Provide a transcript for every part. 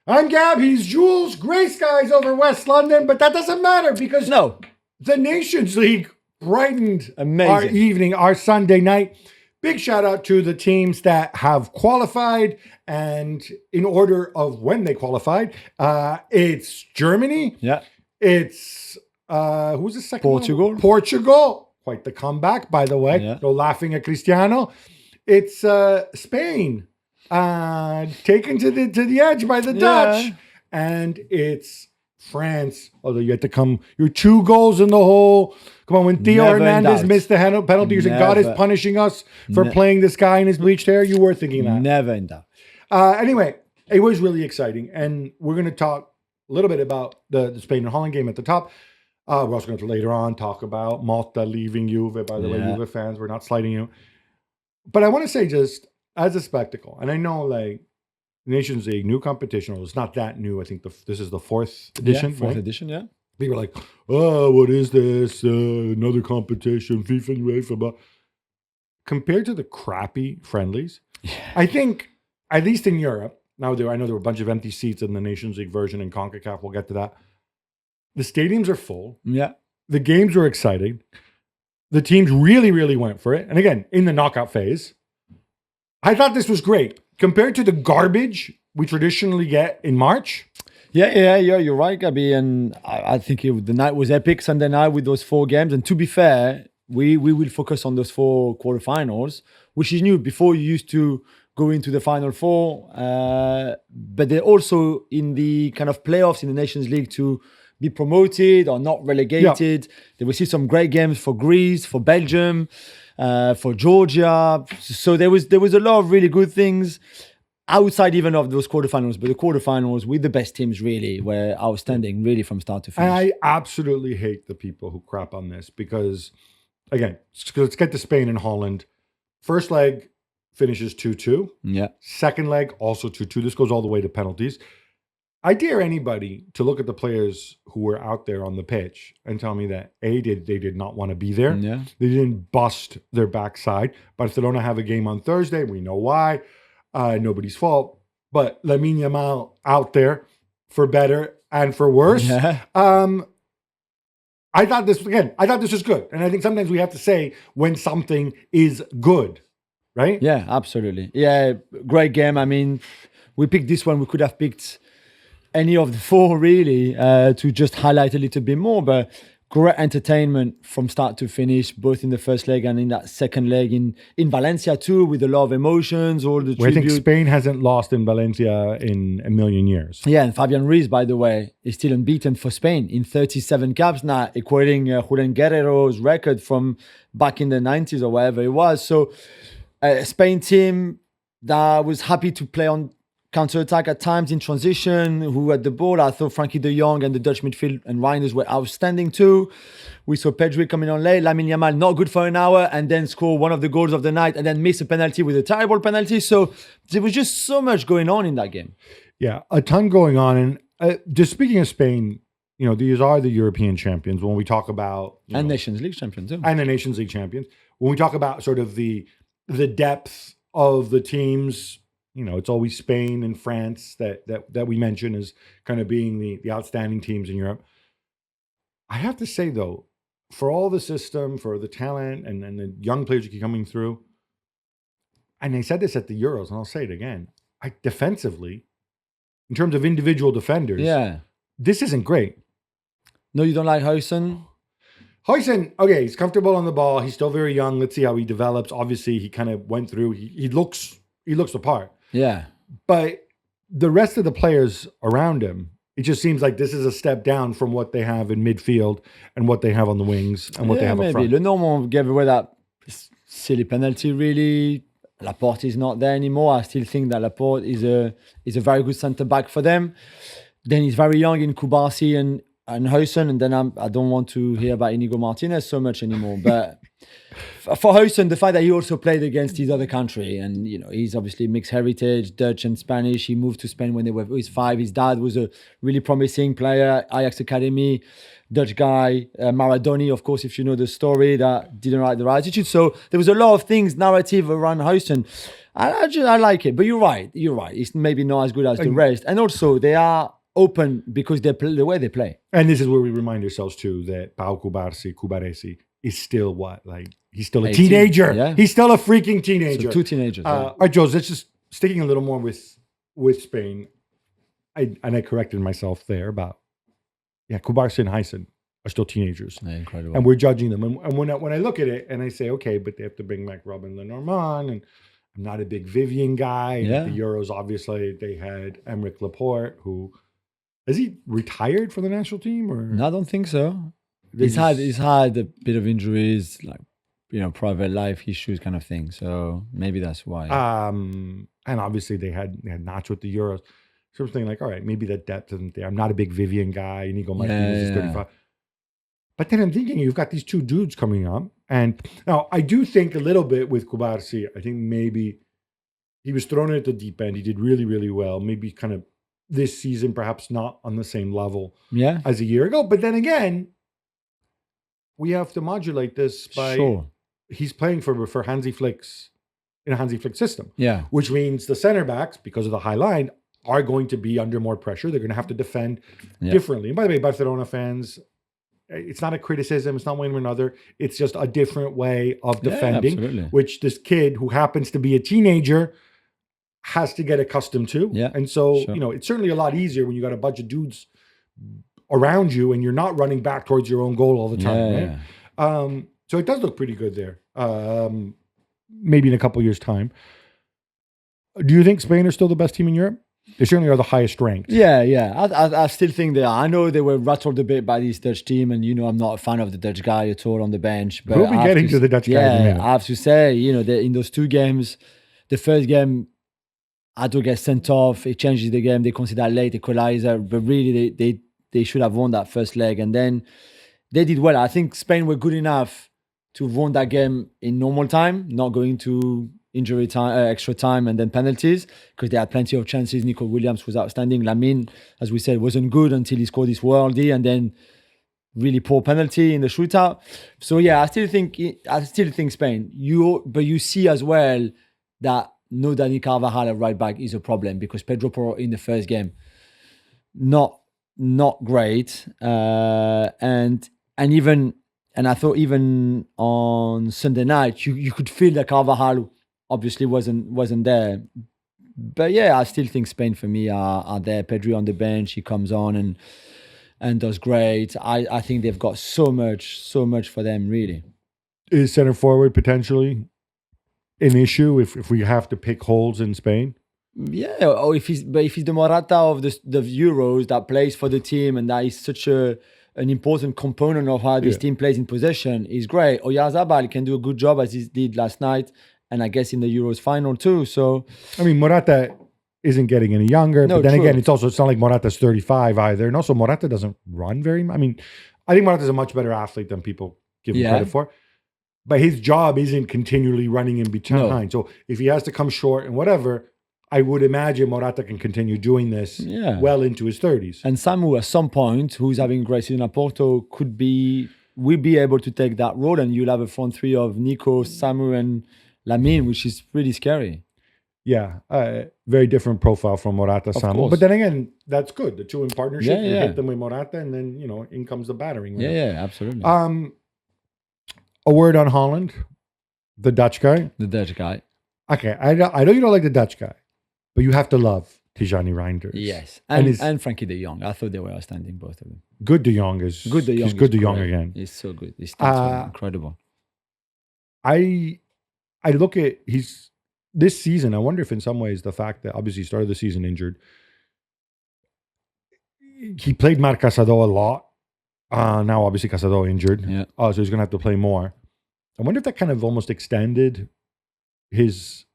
I'm Gab, he's Jules, grey skies over West London, but that doesn't matter because the Nations League brightened our evening, our Sunday night. Big shout out to the teams that have qualified, and in order of when they qualified, it's Germany. Yeah. It's, who's the second Portugal. one? Portugal. Quite the comeback, by the way. Yeah. No laughing at Cristiano. It's Spain. Taken to the edge by the Dutch, and it's France. Although you had to come, you're 2 goals in the hole. Come on, when Theo Hernandez missed the penalty, you said God is punishing us for playing this guy in his bleached hair. You were thinking that. Never in doubt. Anyway, it was really exciting, and we're going to talk a little bit about the Spain and Holland game at the top. We're also going to later on talk about Malta leaving Juve. By the way, Juve fans, we're not slighting you, but I want to say just as a spectacle, and I know like Nations League, new competition, although it's not that new. I think this is the 4th edition. Yeah, 4th edition, yeah. People are like, oh, what is this? Another competition, FIFA and UEFA. But compared to the crappy friendlies, I think, at least in Europe, I know there were a bunch of empty seats in the Nations League version in CONCACAF. We'll get to that. The stadiums are full. Yeah. The games were exciting. The teams really, really went for it. And again, in the knockout phase, I thought this was great compared to the garbage we traditionally get in March. Yeah, you're right, Gabby. And I think the night was epic, Sunday night with those 4 games. And to be fair, we will focus on those 4 quarterfinals, which is new. Before, you used to go into the final 4, but they're also in the kind of playoffs in the Nations League to be promoted or not relegated. There will see some great games for Greece, for Belgium, for Georgia. So there was a lot of really good things outside even of those quarterfinals, but the quarterfinals with the best teams really were outstanding, really from start to finish. And I absolutely hate the people who crap on this because, again, let's get to Spain and Holland. First leg finishes 2-2. Yeah. Second leg also 2-2. This goes all the way to penalties. I dare anybody to look at the players who were out there on the pitch and tell me that they did not want to be there. Yeah. They didn't bust their backside. Barcelona have a game on Thursday. We know why. Nobody's fault. But Lamine Yamal out there for better and for worse. Yeah. I thought this was good. And I think sometimes we have to say when something is good, right? Yeah, absolutely. Yeah, great game. I mean, we picked this one. We could have picked any of the 4 really to just highlight a little bit more, but great entertainment from start to finish, both in the first leg and in that second leg in Valencia too, with a lot of emotions, all the tribute. I think Spain hasn't lost in Valencia in a million years. Yeah, and Fabian Ruiz, by the way, is still unbeaten for Spain in 37 caps now, equating Julen Guerrero's record from back in the 90s or wherever it was. So a Spain team that was happy to play on counter-attack at times in transition, who had the ball. I thought Frankie de Jong and the Dutch midfield and Reinders were outstanding too. We saw Pedri coming on late, Lamine Yamal not good for an hour, and then score one of the goals of the night and then miss a penalty with a terrible penalty. So there was just so much going on in that game. Yeah, a ton going on. And just speaking of Spain, these are the European champions. When we talk about... And Nations League champions too. And the Nations League champions. When we talk about sort of the depth of the teams... it's always Spain and France that we mention as kind of being the outstanding teams in Europe. I have to say, though, for all the system, for the talent and the young players who keep coming through, and I said this at the Euros, and I'll say it again, defensively, in terms of individual defenders, this isn't great. No, you don't like Huijsen? Huijsen, okay, he's comfortable on the ball. He's still very young. Let's see how he develops. Obviously, he kind of went through. He looks the part. Yeah. But the rest of the players around him, it just seems like this is a step down from what they have in midfield and what they have on the wings and what they have up front. Le Normand gave away that silly penalty, really. Laporte is not there anymore. I still think that Laporte is a very good centre-back for them. Then he's very young in Kubasi and Huijsen, and then I don't want to hear about Inigo Martinez so much anymore. But For Huijsen, the fact that he also played against his other country, and he's obviously mixed heritage, Dutch and Spanish. He moved to Spain when he was 5. His dad was a really promising player, Ajax Academy, Dutch guy. Maradoni, of course, if you know the story, that didn't like the right attitude. So there was a lot of things, narrative around Huijsen. I like it, but you're right. It's maybe not as good as the rest, and also they are open because they play the way they play. And this is where we remind ourselves too that Pau Cubarsí is still what? Like, he's still a 18, teenager. yeah. He's still a freaking teenager. So 2 teenagers. All right, Joe, let's just sticking a little more with Spain. I corrected myself there about Cubarsí and Huijsen are still teenagers. Yeah, incredible. And we're judging them. And when I look at it and I say, okay, but they have to bring back Robin Lenormand, and I'm not a big Vivian guy. Yeah. The Euros, obviously, they had Emerick Laporte, who has he retired for the national team? Or No, I don't think so. He's had a bit of injuries, like private life issues, kind of thing. So maybe that's why. And obviously they had Nacho at the Euros. So I'm thinking like, all right, maybe that depth isn't there. I'm not a big Vivian guy. Inigo Martinez is 35. But then I'm thinking you've got these 2 dudes coming up. And now I do think a little bit with Cubarsí. I think maybe he was thrown in at the deep end. He did really, really well. Maybe kind of this season, perhaps not on the same level as a year ago. But then again, we have to modulate this by he's playing for Hansi Flick's in a Hansi Flick system. Yeah. Which means the center backs, because of the high line, are going to be under more pressure. They're going to have to defend differently. And by the way, Barcelona fans, it's not a criticism. It's not one or another. It's just a different way of defending, which this kid who happens to be a teenager has to get accustomed to. Yeah. And so, it's certainly a lot easier when you got a bunch of dudes around you and you're not running back towards your own goal all the time. Right? So it does look pretty good there. Maybe in a couple years' time. Do you think Spain are still the best team in Europe? They certainly are the highest ranked. Yeah. I still think they are. I know they were rattled a bit by this Dutch team, and I'm not a fan of the Dutch guy at all on the bench. But we'll be getting to the Dutch guy in a minute. I have to say, in those 2 games, the first game, Ado gets sent off. It changes the game. They consider late equalizer, but really they should have won that first leg, and then they did well. I think Spain were good enough to win that game in normal time, not going to injury time, extra time, and then penalties, because they had plenty of chances. Nico Williams was outstanding. Lamine, as we said, wasn't good until he scored this worldie, and then really poor penalty in the shootout. So I still think Spain. But you see as well that no Dani Carvajal at right back is a problem, because Pedro Porro in the first game, not great, and I thought even on Sunday night you could feel that Carvajal obviously wasn't there. But I still think Spain for me are there. Pedri on the bench, he comes on and does great. I think they've got so much for them, really. Is center forward potentially an issue if we have to pick holes in Spain? Yeah, or if he's the Morata of the Euros that plays for the team, and that is such an important component of how this team plays in possession, is great. Oyarzabal can do a good job, as he did last night, and I guess in the Euros final too. So I mean, Morata isn't getting any younger, but then again, it's not like Morata's 35 either, and also Morata doesn't run very much. I mean, I think Morata's a much better athlete than people give him credit for. But his job isn't continually running in behind. So if he has to come short and whatever, I would imagine Morata can continue doing this well into his 30s. And Samu, at some point, who's having a great season at Porto, will be able to take that role, and you'll have a front 3 of Nico, Samu, and Lamine, which is pretty scary. Yeah, very different profile from Morata, Samu. But then again, that's good. The 2 in partnership, you hit them with Morata, and then, in comes the battering. Yeah, absolutely. A word on Holland, the Dutch guy. The Dutch guy. Okay, I know you don't like the Dutch guy, but you have to love Tijani Reinders. Yes, and Frankie de Jong. I thought they were outstanding, both of them. Good de Jong is good. He's good de Jong again. He's so good. His stats are incredible. I look at this season. I wonder if in some ways the fact that obviously he started the season injured, he played Marc Casado a lot. Now obviously Casado injured. Yeah. So he's going to have to play more. I wonder if that kind of almost extended his,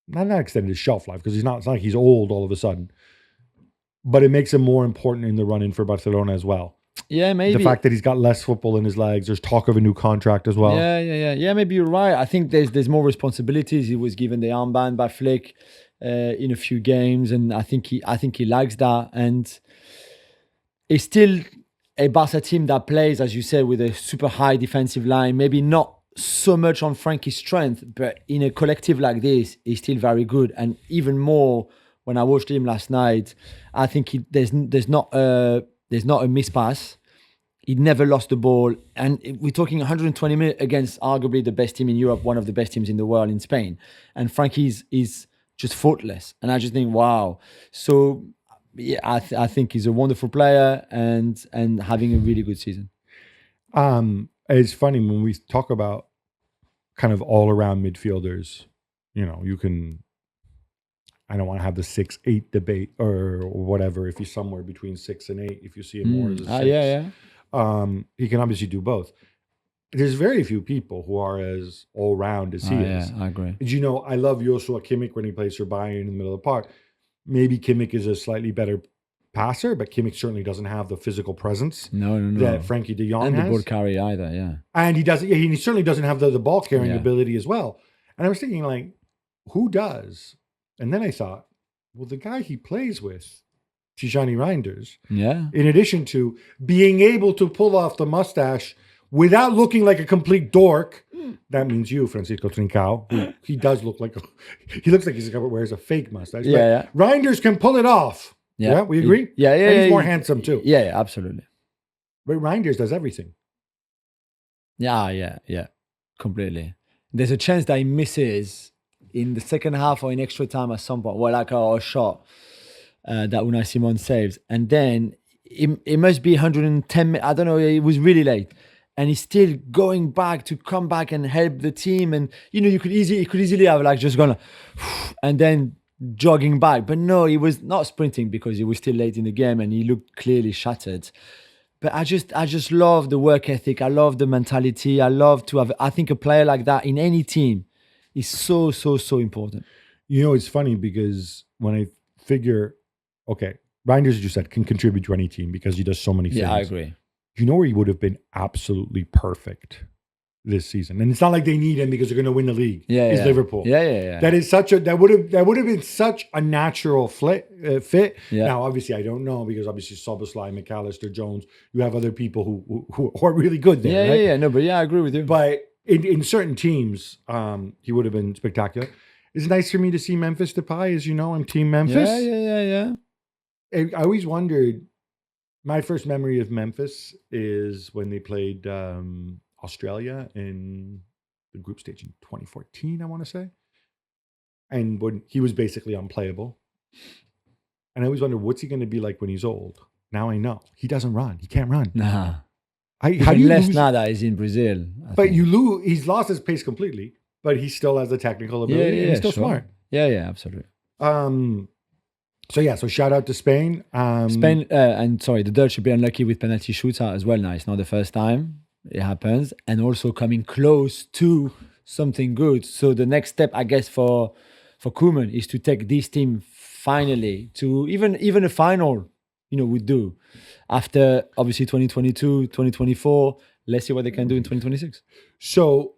not extended his shelf life, because it's not like he's old all of a sudden, but it makes him more important in the run-in for Barcelona as well. Yeah, maybe. The fact that he's got less football in his legs. There's talk of a new contract as well. Yeah. Maybe you're right. I think there's more responsibilities. He was given the armband by Flick in a few games, and I think he likes that. And it's still a Barca team that plays, as you said, with a super high defensive line. Maybe not so much on Frankie's strength, but in a collective like this, he's still very good. And even more when I watched him last night, I think there's not a mispass. He never lost the ball. And we're talking 120 minutes against arguably the best team in Europe, one of the best teams in the world in Spain. And Frankie's is just faultless. And I just think, wow. So yeah, I think he's a wonderful player and having a really good season. It's funny when we talk about kind of all around midfielders, you can, I don't want to have the 6-8 debate or whatever. If he's somewhere between 6 and 8, if you see him more as a 6. Yeah. He can obviously do both. There's very few people who are as all round as he is. Yeah, I agree. I love Joshua Kimmich when he plays for Bayern in the middle of the park. Maybe Kimmich is a slightly better passer, but Kimmich certainly doesn't have the physical presence that Frankie de Jong has. And the ball carry either, yeah. And he doesn't. Yeah, he certainly doesn't have the ball carrying ability as well. And I was thinking, like, who does? And then I thought, well, the guy he plays with, Tijani Reinders, in addition to being able to pull off the mustache without looking like a complete dork, that means you, Francisco Trincao. He does look like he looks like he wears a fake mustache. Yeah. Reinders can pull it off. Yeah, we agree? Yeah. And he's more handsome too. Yeah, absolutely. But Reinders does everything. Yeah, completely. There's a chance that he misses in the second half or in extra time at some point, like a shot that Unai Simon saves. And then it must be 110 minutes. I don't know, it was really late. And he's still going back to come back and help the team. And, you could easily have like just gone and then jogging back. But no, he was not sprinting because he was still late in the game and he looked clearly shattered. But I just love the work ethic. I love the mentality. I love to have, I think a player like that in any team is so important. It's funny because when I figure, okay, Reinders, as you said, can contribute to any team because he does so many things. Yeah, I agree. Where he would have been absolutely perfect this season, and it's not like they need him because they're going to win the league. Is Liverpool. Yeah. That would have been such a natural fit. Yeah. Now, obviously, I don't know because obviously Szoboszlai, McAllister, Jones, you have other people who are really good there. Right? Yeah. No, but I agree with you. But in certain teams, he would have been spectacular. It's nice for me to see Memphis Depay. As you know, I'm Team Memphis. Yeah. I always wondered. My first memory of Memphis is when they played Australia in the group stage in 2014, I want to say. And when he was basically unplayable. And I always wonder, what's he going to be like when he's old? Now I know. He doesn't run. He can't run. Nah. How do you lose? Nada is in Brazil. But you lose. He's lost his pace completely, but he still has the technical ability. And he's still smart. Yeah, absolutely. So shout out to Spain. The Dutch should be unlucky with penalty shootout as well. Now it's not the first time it happens, and also coming close to something good. So the next step, I guess, for Koeman is to take this team finally to even a final. Would do after obviously 2022, 2024. Let's see what they can do in 2026. So,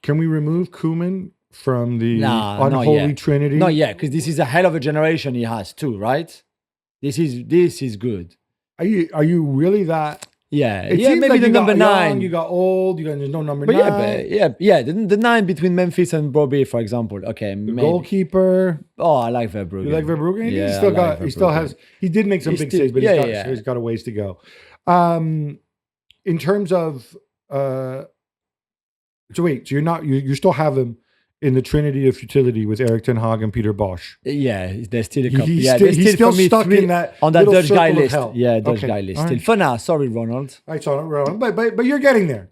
can we remove Koeman from the unholy trinity? Not yet, because this is a hell of a generation he has too, right? This is good. Are you really that? Yeah, maybe like the number 9. You got old. There's no number 9. Yeah. The 9 between Memphis and Bobby, for example. Okay, the goalkeeper. Oh, I like Verbruggen. You like Verbruggen? Yeah, he still has. He did make some big saves, but he's got a ways to go. In terms of, so you still have him in the trinity of futility with Erik ten Hag and Peter Bosz. Yeah, there's still a couple. He's still stuck in that on that Dutch guy list. Hell. Yeah, Dutch guy list. Still for now. Sorry, Ronald. I saw it, Ronald. But you're getting there.